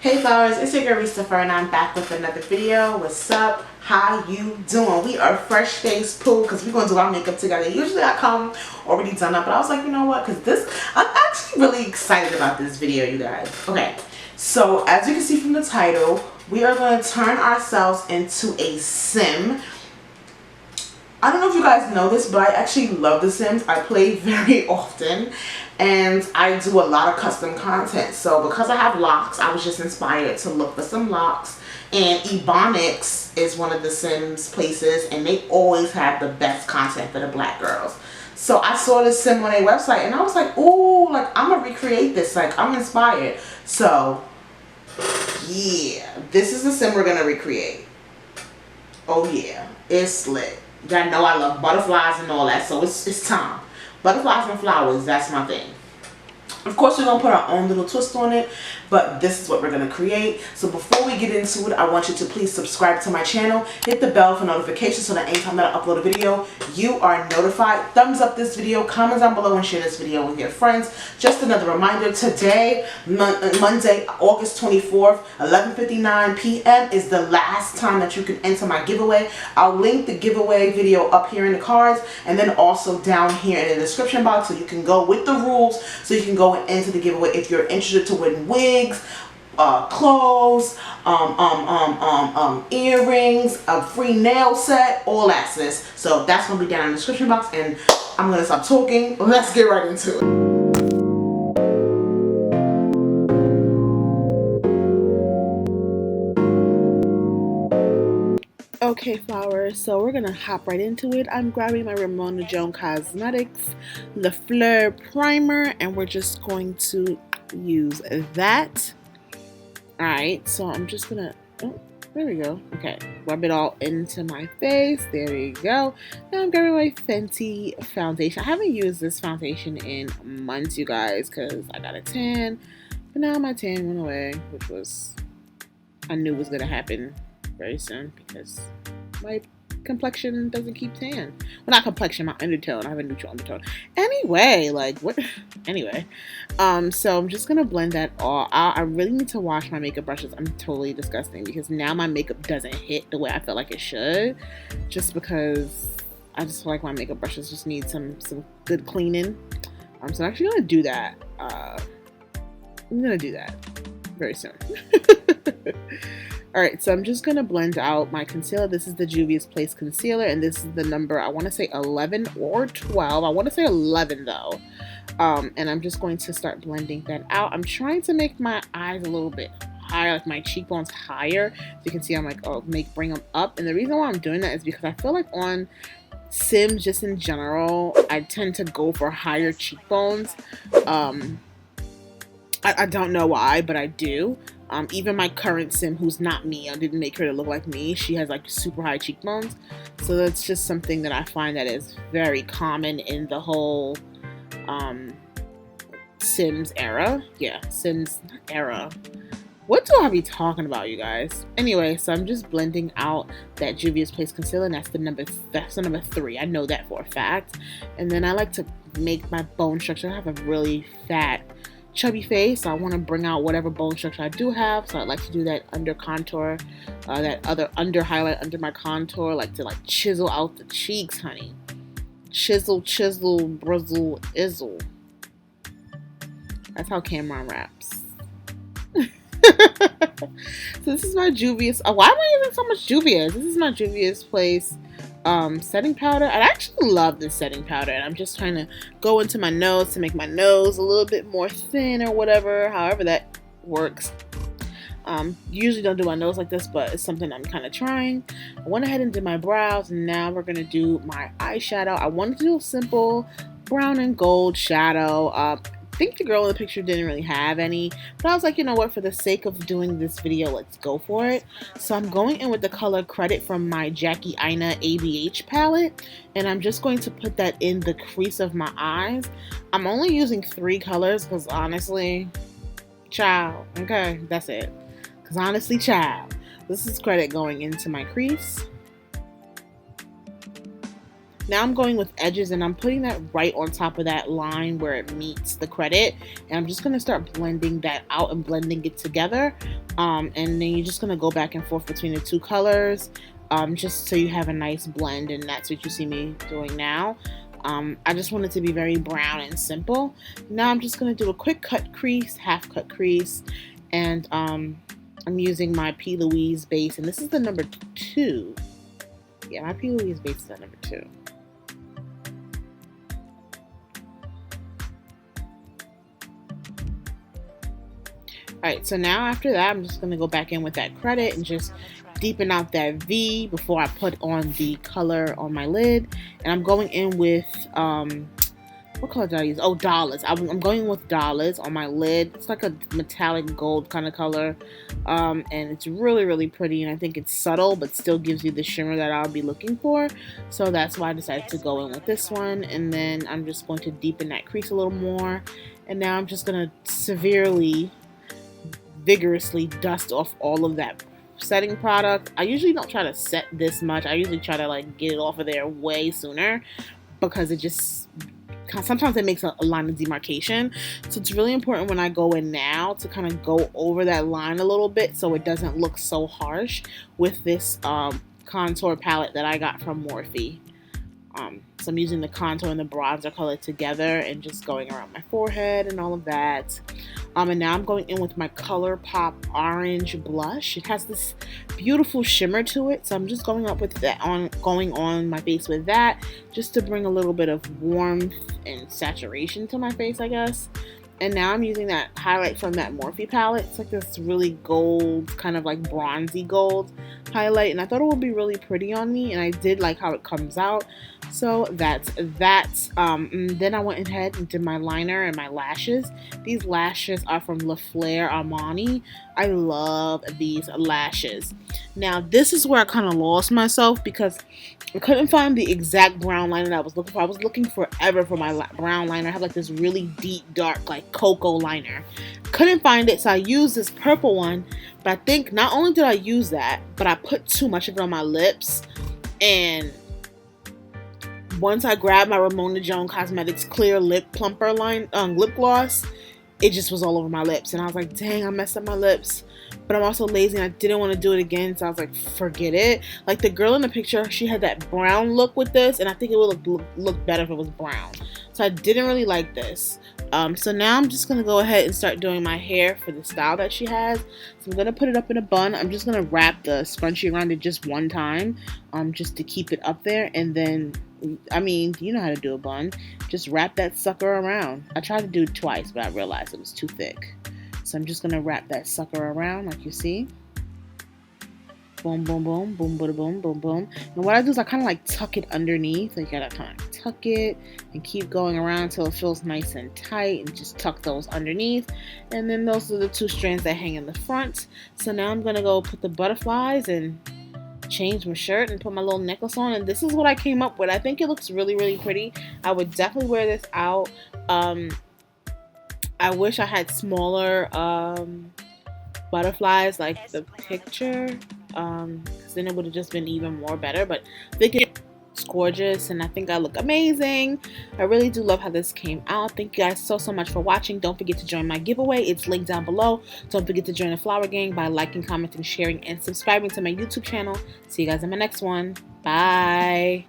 Hey flowers, it's your girl Reese LaFleur and I'm back with another video. What's up? How you doing? We are fresh face pool because we're going to do our makeup together. Usually I come already done up, but I was like, you know what? Because I'm actually really excited about this video, you guys. Okay, so as you can see from the title, we are going to turn ourselves into a sim. I don't know if you guys know this, but I actually love The Sims. I play very often and I do a lot of custom content. So because I have locks, I was just inspired to look for some locks. And EBONIX is one of The Sims places and they always have the best content for the black girls. So I saw this sim on their website and I was like, ooh, like I'm gonna recreate this. Like I'm inspired. So yeah, this is the sim we're gonna recreate. Oh yeah, it's lit. Y'all know I love butterflies and all that, so it's time. Butterflies and flowers, that's my thing. Of course, we're going to put our own little twist on it, but this is what we're going to create. So before we get into it, I want you to please subscribe to my channel. Hit the bell for notifications so that anytime that I upload a video, you are notified. Thumbs up this video, comment down below, and share this video with your friends. Just another reminder, today, Monday, August 24th, 11:59 p.m. is the last time that you can enter my giveaway. I'll link the giveaway video up here in the cards and then also down here in the description box so you can go with the rules, so you can go into the giveaway if you're interested to win wigs, clothes, earrings, a free nail set, all that sis. So that's gonna be down in the description box, and I'm gonna stop talking. Let's get right into it. Okay flowers, so we're gonna hop right into it. I'm grabbing my Ramona Joan Cosmetics LaFleur primer and we're just going to use that. Alright, so I'm just gonna, oh, there we go. Okay, rub it all into my face. There we go. Now I'm grabbing my Fenty Foundation. I haven't used this foundation in months, you guys, because I got a tan. But now my tan went away, which was, I knew was gonna happen very soon because my complexion doesn't keep tan. Well, not complexion, my undertone. I have a neutral undertone. Anyway, like what? Anyway, so I'm just gonna blend that all out. I really need to wash my makeup brushes. I'm totally disgusting because now my makeup doesn't hit the way I feel like it should, just because I just feel like my makeup brushes just need some good cleaning. So I'm actually gonna do that. I'm gonna do that very soon. Alright, so I'm just going to blend out my concealer. This is the Juvia's Place concealer, and this is the number, I want to say 11 or 12. I want to say 11, though. And I'm just going to start blending that out. I'm trying to make my eyes a little bit higher, like my cheekbones higher. So you can see I'm like, oh, bring them up. And the reason why I'm doing that is because I feel like on Sims, just in general, I tend to go for higher cheekbones. I don't know why, but I do. Even my current sim, who's not me, I didn't make her to look like me. She has like super high cheekbones. So that's just something that I find that is very common in the whole Sims era. Yeah, Sims era. What do I be talking about, you guys? Anyway, so I'm just blending out that Juvia's Place concealer, and that's the number 3. I know that for a fact. And then I like to make my bone structure. I have a really fat, chubby face, so I want to bring out whatever bone structure I do have. So I like to do that under contour, that other under highlight under my contour, like to like chisel out the cheeks, honey. Chisel, brizzle, izzle. That's how Cameron raps. So this is my Juvia's. Why am I using so much Juvia? This is my Juvia's Place setting powder. I actually love this setting powder, and I'm just trying to go into my nose to make my nose a little bit more thin or whatever, however that works. Usually don't do my nose like this, but it's something I'm kind of trying. I went ahead and did my brows, and now we're gonna do my eyeshadow. I wanted to do a simple brown and gold shadow. I think the girl in the picture didn't really have any, but I was like, you know what, for the sake of doing this video, let's go for it. So I'm going in with the color Credit from my Jackie Aina ABH palette, and I'm just going to put that in the crease of my eyes. I'm only using 3 colors because honestly, child, okay, that's it. Because honestly, child, this is Credit going into my crease. Now I'm going with edges, and I'm putting that right on top of that line where it meets the credit, and I'm just going to start blending that out and blending it together, and then you're just going to go back and forth between the two colors, just so you have a nice blend, and that's what you see me doing now. I just want it to be very brown and simple. Now I'm just going to do a quick cut crease, half cut crease, and I'm using my P. Louise base, and this is the number 2. Yeah, my P. Louise base is the number 2. Alright, so now after that, I'm just going to go back in with that credit and just deepen out that V before I put on the color on my lid. And I'm going in with, what color did I use? Oh, Dollars. I'm going with Dollars on my lid. It's like a metallic gold kind of color. And it's really, really pretty. And I think it's subtle, but still gives you the shimmer that I'll be looking for. So that's why I decided to go in with this one. And then I'm just going to deepen that crease a little more. And now I'm just going to vigorously dust off all of that setting product. I usually don't try to set this much. I usually try to like get it off of there way sooner, because it just sometimes it makes a line of demarcation. So it's really important when I go in now to kind of go over that line a little bit so it doesn't look so harsh with this contour palette that I got from Morphe. So I'm using the contour and the bronzer color together and just going around my forehead and all of that. And now I'm going in with my ColourPop orange blush. It has this beautiful shimmer to it, so I'm just going up with that going on my face with that, just to bring a little bit of warmth and saturation to my face, I guess. And now I'm using that highlight from that Morphe palette. It's like this really gold, kind of like bronzy gold highlight, and I thought it would be really pretty on me, and I did like how it comes out. So that's that. Then I went ahead and did my liner and my lashes. These lashes are from LaFleur Armani. I love these lashes. Now this is where I kind of lost myself, because I couldn't find the exact brown liner that I was looking for. I was looking forever for my brown liner. I have like this really deep, dark, like cocoa liner. Couldn't find it, so I used this purple one. But I think not only did I use that, but I put too much of it on my lips. And once I grabbed my Ramona Joan Cosmetics clear lip plumper lip gloss, it just was all over my lips. And I was like, dang, I messed up my lips. But I'm also lazy and I didn't want to do it again, so I was like, forget it. Like the girl in the picture, she had that brown look with this, and I think it would look better if it was brown. So I didn't really like this. So now I'm just going to go ahead and start doing my hair for the style that she has. So I'm going to put it up in a bun. I'm just going to wrap the scrunchie around it just one time, just to keep it up there. And then, I mean, you know how to do a bun. Just wrap that sucker around. I tried to do it twice, but I realized it was too thick. So I'm just going to wrap that sucker around like you see. Boom, boom, boom, boom, boom, boom, boom, boom. And what I do is I kind of like tuck it underneath. Like you gotta kind of tuck it and keep going around until it feels nice and tight, and just tuck those underneath. And then those are the 2 strands that hang in the front. So now I'm gonna go put the butterflies and change my shirt and put my little necklace on. And this is what I came up with. I think it looks really, really pretty. I would definitely wear this out. I wish I had smaller butterflies like the picture, because then it would have just been even more better. But I think it's gorgeous and I think I look amazing. I really do love how this came out. Thank you guys so much for watching. Don't forget to join my giveaway. It's linked down below. Don't forget to join the Flower Gang by liking, commenting, sharing, and subscribing to my YouTube channel. See you guys in my next one. Bye.